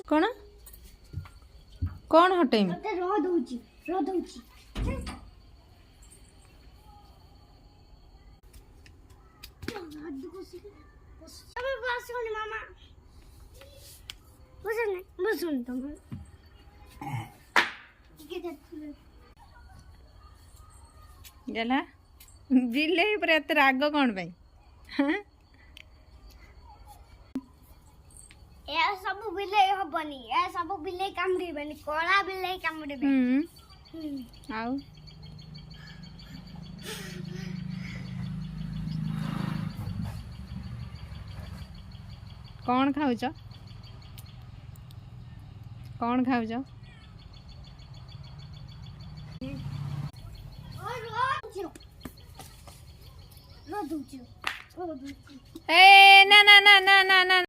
कौन कौन हटेम गला बिले पर एत राग कौन पे सब बिले हबनी सब बिले कामुड़े कला बिले कामुड़े आउ कौन खाऊच कौन खाऊच ए ना ना ना ना ना ना